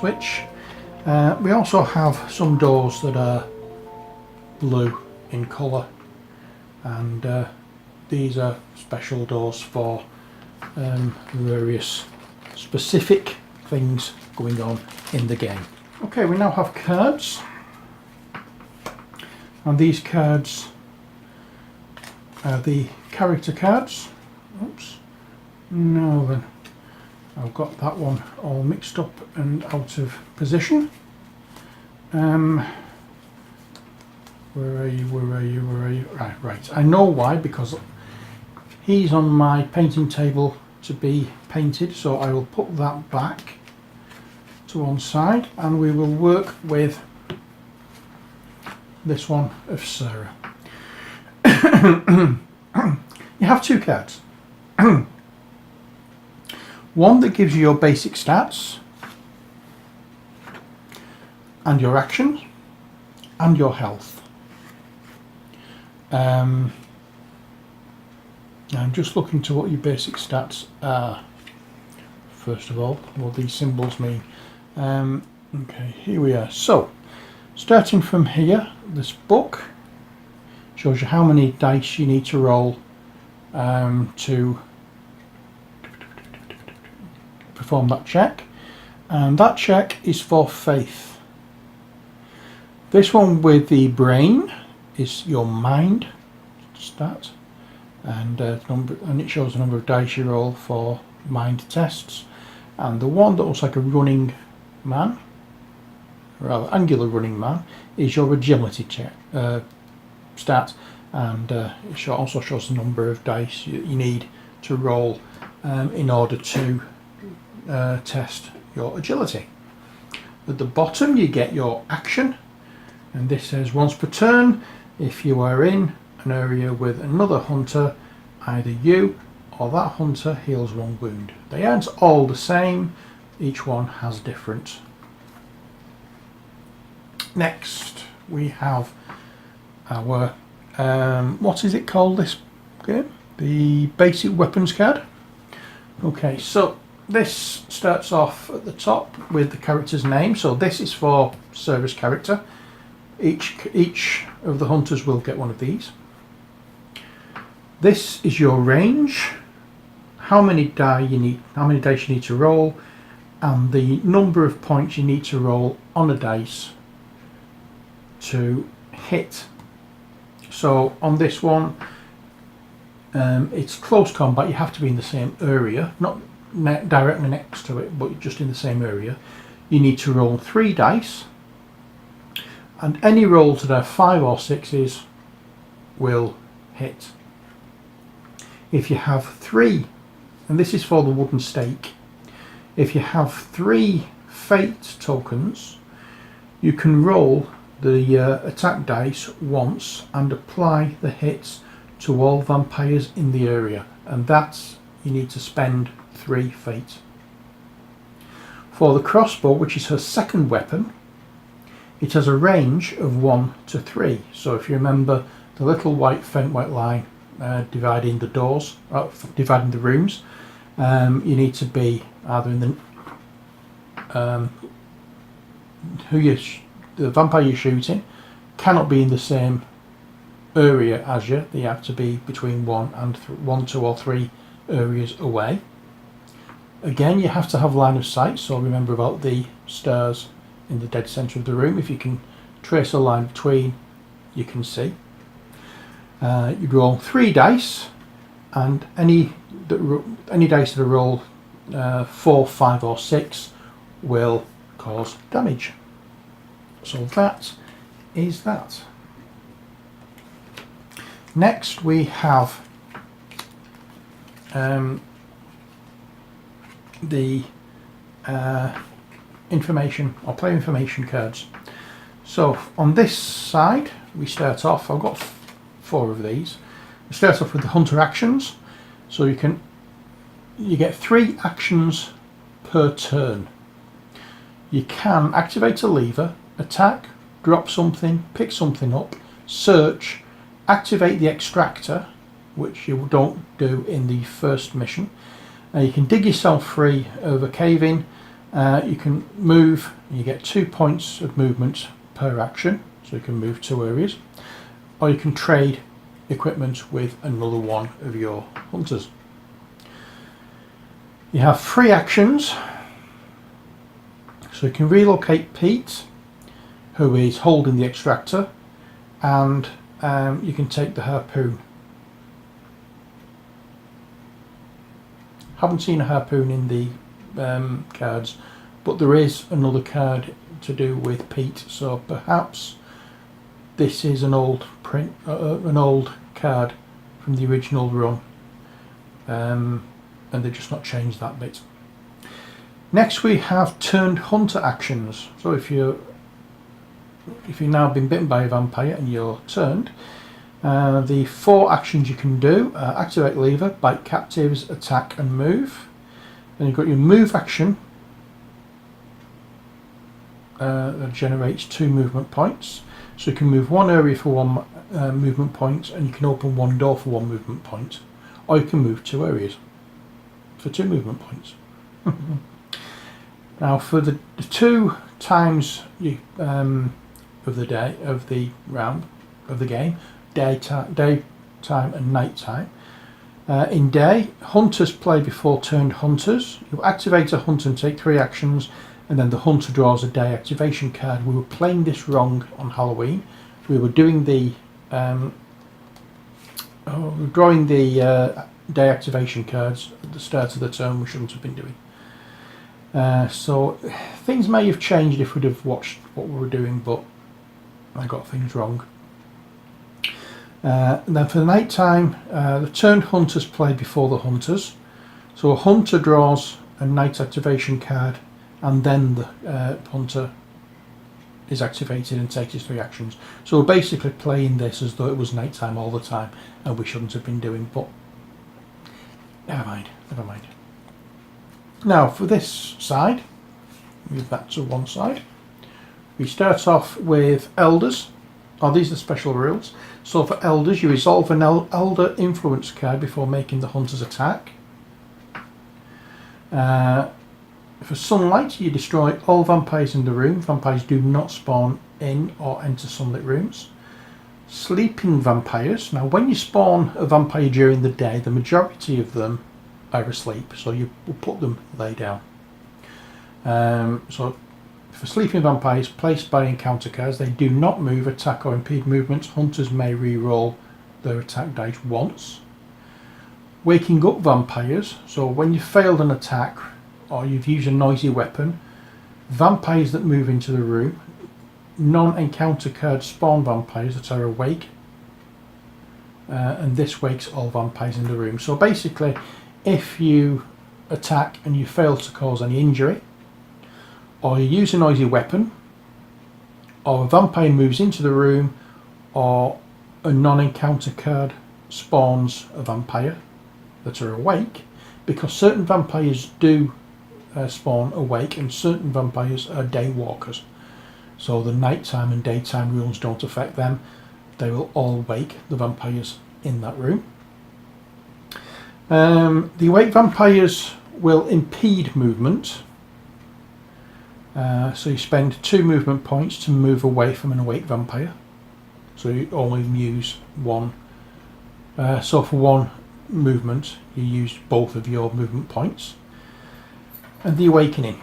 switch. We also have some doors that are blue in colour, and these are special doors for various specific things going on in the game. Okay, we now have cards, and these cards are the character cards. Oops, no then, I've got that one all mixed up and out of position. Where are you? Right, I know why, because he's on my painting table to be painted, so I will put that back to one side and we will work with this one of Sarah. You have two cards. One that gives you your basic stats and your actions and your health. I'm just looking to what your basic stats are first of all, what these symbols mean. Okay, here we are. So starting from here, this book shows you how many dice you need to roll to perform that check, and that check is for faith. This one with the brain is your mind stat, and it shows the number of dice you roll for mind tests. And the one that looks like a running man, rather angular running man, is your agility check stat, and it also shows the number of dice you need to roll in order to test your agility. At the bottom you get your action, and this says once per turn, if you are in an area with another hunter, either you or that hunter heals one wound. They aren't all the same, each one has different. Next we have our what is it called, this game? The basic weapons card. Okay, so this starts off at the top with the character's name. So this is for Sarah's character. Each of the hunters will get one of these. This is your range, how many dice you need to roll, and the number of points you need to roll on a dice to hit. So on this one, it's close combat. You have to be in the same area, not directly next to it, but just in the same area. You need to roll 3 dice, and any rolls that are 5 or 6s will hit. If you have 3, and this is for the wooden stake, if you have 3 fate tokens, you can roll the attack dice once and apply the hits to all vampires in the area, and that's, you need to spend 3 fate. For the crossbow, which is her second weapon, it has a range of 1 to 3. So if you remember the little faint white line dividing the doors, dividing the rooms, you need to be either in the the vampire you're shooting cannot be in the same area as you. They have to be between 1, 2 or 3 areas away. Again, you have to have line of sight, so remember about the stairs in the dead centre of the room. If you can trace a line between, you can see. You roll 3 dice, and any dice that are rolled 4, 5 or 6 will cause damage. So that is that. Next we have the information or player information cards. So on this side we start off, I've got 4 of these. We start off with the hunter actions. So you get 3 actions per turn. You can activate a lever, attack, drop something, pick something up, search, activate the extractor, which you don't do in the first mission. You can dig yourself free of a cave-in, You can move, you get 2 points of movement per action, so you can move 2 areas, or you can trade equipment with another one of your hunters. You have 3 actions, so you can relocate Pete, who is holding the extractor, and you can take the harpoon. Haven't seen a harpoon in the cards, but there is another card to do with Pete, so perhaps this is an old print, an old card from the original run, and they've just not changed that bit. Next we have turned hunter actions. So if you've now been bitten by a vampire and you're turned, the 4 actions you can do: activate lever, bite captives, attack and move. Then you've got your move action that generates 2 movement points. So you can move 1 area for 1 movement point, and you can open 1 door for 1 movement point, or you can move 2 areas for 2 movement points. Now for the 2 times you, of the day, of the round, of the game, daytime and nighttime. In day, hunters play before turned hunters. You activate a hunter and take 3 actions, and then the hunter draws a day activation card. We were playing this wrong on Halloween. We were doing the drawing the day activation cards at the start of the turn. We shouldn't have been doing. So things may have changed if we'd have watched what we were doing, but I got things wrong. And then for the night time, the turned hunters play before the hunters. So a hunter draws a night activation card, and then the hunter is activated and takes his 3 actions. So we're basically playing this as though it was night time all the time, and we shouldn't have been doing, but never mind, never mind. Now for this side, move that to one side. We start off with elders. Oh, these are special rules. So for elders, you resolve an elder influence card before making the hunter's attack. For sunlight, you destroy all vampires in the room. Vampires do not spawn in or enter sunlit rooms. Sleeping vampires. Now when you spawn a vampire during the day, the majority of them are asleep, so you will put them lay down. So for sleeping vampires placed by encounter cards, they do not move, attack or impede movements. Hunters may re-roll their attack dice once. Waking up vampires, so when you've failed an attack or you've used a noisy weapon, vampires that move into the room, non-encounter card spawn vampires that are awake, and this wakes all vampires in the room. So basically, if you attack and you fail to cause any injury, or you use a noisy weapon, or a vampire moves into the room, or a non-encounter card spawns a vampire that are awake, because certain vampires do spawn awake and certain vampires are day walkers. So the nighttime and daytime rules don't affect them. They will all wake the vampires in that room. The awake vampires will impede movement. So you spend 2 movement points to move away from an awake vampire. So you only use 1. So for 1 movement, you use both of your movement points. And the awakening.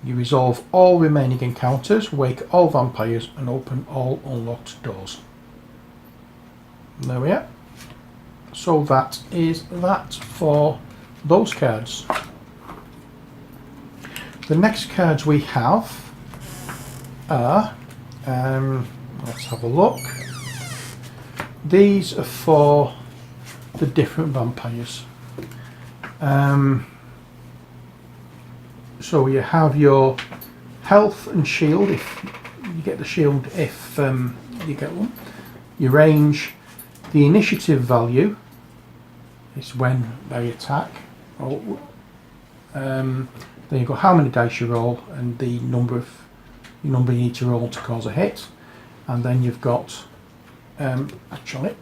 You resolve all remaining encounters, wake all vampires, and open all unlocked doors. There we are. So that is that for those cards. The next cards we have are, let's have a look. These are for the different vampires. So you have your health and shield, if you get the shield, if you get one. Your range, the initiative value is when they attack. Then you've got how many dice you roll and the number you need to roll to cause a hit. And then you've got, actually,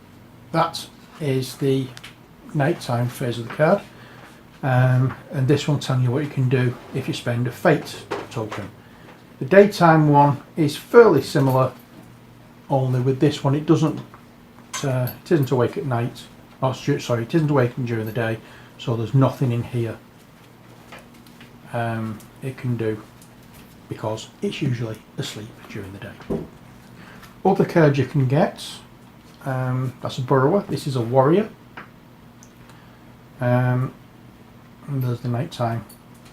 that is the nighttime phase of the card. and this one telling you what you can do if you spend a fate token. The daytime one is fairly similar, only with this one it doesn't it isn't awake at night. Oh, sorry, it isn't awakened during the day, so there's nothing in here it can do, because it's usually asleep during the day. Other cards you can get, that's a burrower. This is a warrior. And there's the nighttime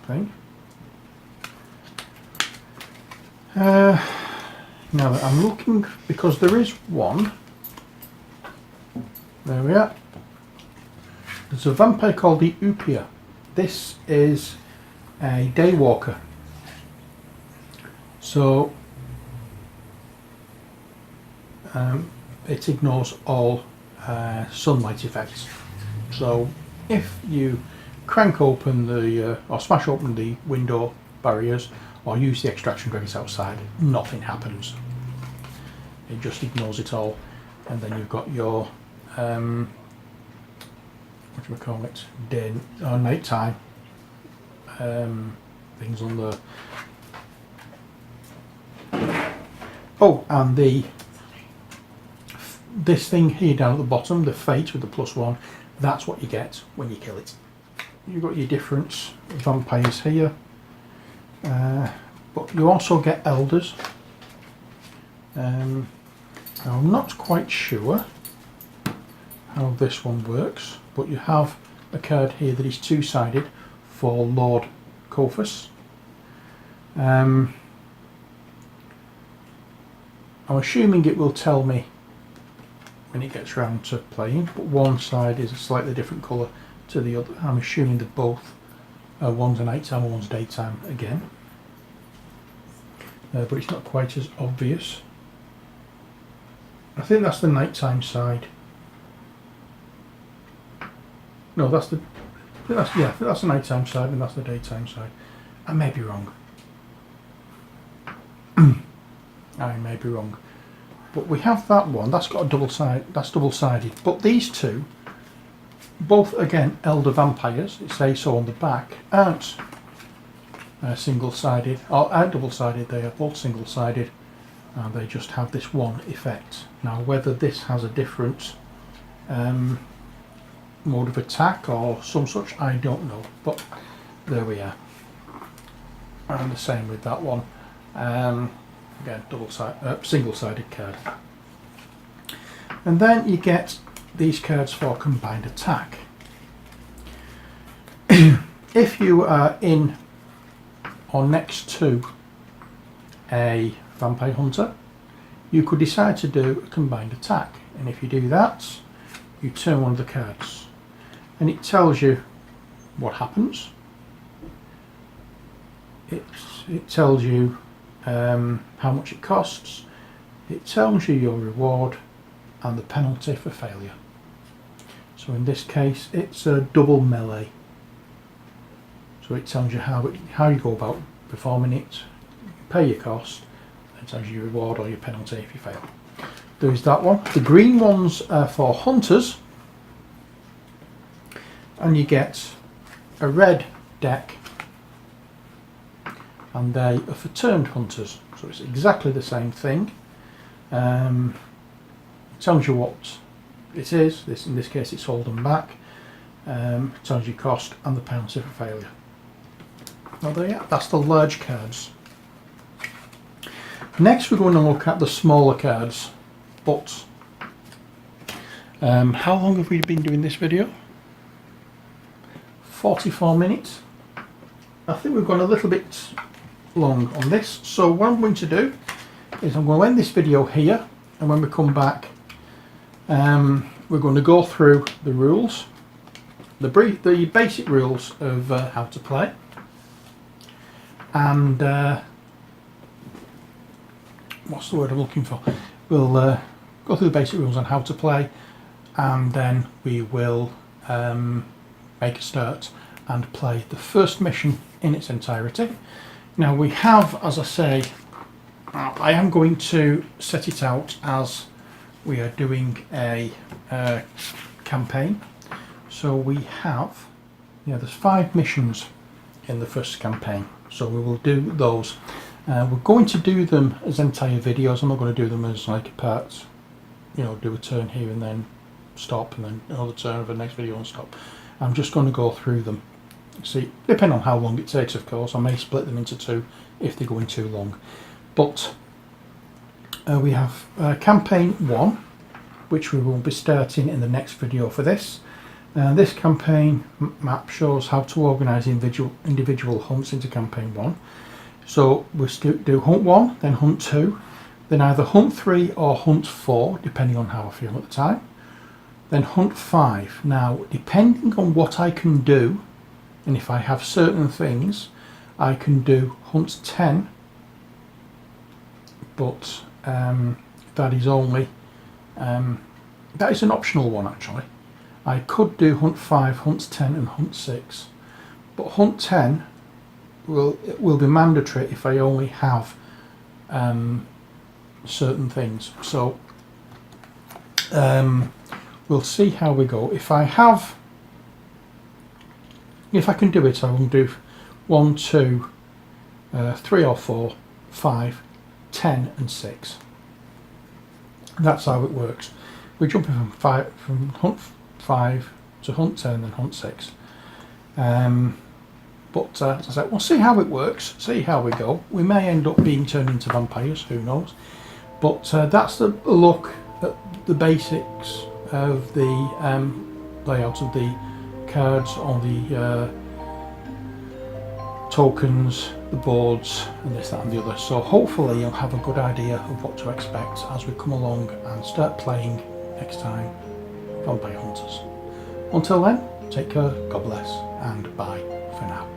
thing. Now that I'm looking, because there is one. There we are. There's a vampire called the Upia. This is a daywalker. So it ignores all sunlight effects. So if you crank open the or smash open the window barriers or use the extraction grenades outside, nothing happens. It just ignores it all, and then you've got your what do we call it? Day or nighttime things on the. Oh, and this thing here down at the bottom, the fate with the +1, that's what you get when you kill it. You've got your different vampires here, but you also get elders. I'm not quite sure how this one works, but you have a card here that is two-sided for Lord Kophus. I'm assuming it will tell me when it gets round to playing, but one side is a slightly different colour to the other. I'm assuming that both one's a nighttime and one's daytime again, but it's not quite as obvious. I think that's the nighttime side. No, that's the. I think that's the nighttime side and that's the daytime side. I may be wrong. I may be wrong. But we have that one. That's got a double side. That's double-sided. But these two, both again elder vampires, it says so on the back, aren't single-sided or aren't double-sided. They are both single-sided, and they just have this one effect. Now, whether this has a different mode of attack or some such, I don't know, but there we are. And the same with that one. Again, single-sided card. And then you get these cards for combined attack. If you are in or next to a vampire hunter, you could decide to do a combined attack, and if you do that, you turn one of the cards, and it tells you what happens. It tells you how much it costs, it tells you your reward and the penalty for failure. So in this case it's a double melee, so it tells you how you go about performing it, pay your cost, and tells you your reward or your penalty if you fail. There is that one. The green ones are for hunters, and you get a red deck, and they are for turned hunters, so it's exactly the same thing. It tells you what it is. In this case it's hold and back. It tells you cost and the penalty for failure. Well, there you are. That's the large cards. Next we're going to look at the smaller cards, but how long have we been doing this video? 44 minutes. I think we've gone a little bit long on this, so what I'm going to do is I'm going to end this video here, and when we come back we're going to go through the rules, the basic rules of how to play, and what's the word I'm looking for? We'll go through the basic rules on how to play, and then we will make a start and play the first mission in its entirety. Now we have, as I say, I am going to set it out as we are doing a campaign. So we have yeah, there's 5 missions in the first campaign, so we will do those. We're going to do them as entire videos. I'm not going to do them as like parts, you know, do a turn here and then stop and then another turn of the next video and stop. I'm just going to go through them. See, depending on how long it takes, of course, I may split them into 2 if they're going too long. But we have campaign 1, which we will be starting in the next video for this. This campaign map shows how to organise individual hunts into campaign 1. So we'll do hunt 1, then hunt 2, then either hunt 3 or hunt 4, depending on how I feel at the time. Then hunt 5. Now, depending on what I can do, and if I have certain things, I can do hunt 10, but that is only, that is an optional one actually. I could do hunt 5, hunt 10 and hunt 6, but hunt 10 will be mandatory if I only have certain things. So we'll see how we go. If I can do it, I will do 1, 2, 3 or 4, 5, 10 and 6. That's how it works. We're jumping from hunt 5 to hunt 10 and then hunt 6. But as I said, we'll see how it works, see how we go. We may end up being turned into vampires, who knows. But that's the look at the basics of the layout of the cards, on the tokens, the boards, and this, that and the other. So hopefully you'll have a good idea of what to expect as we come along and start playing next time Vampire Hunters. Until then, take care, God bless, and bye for now.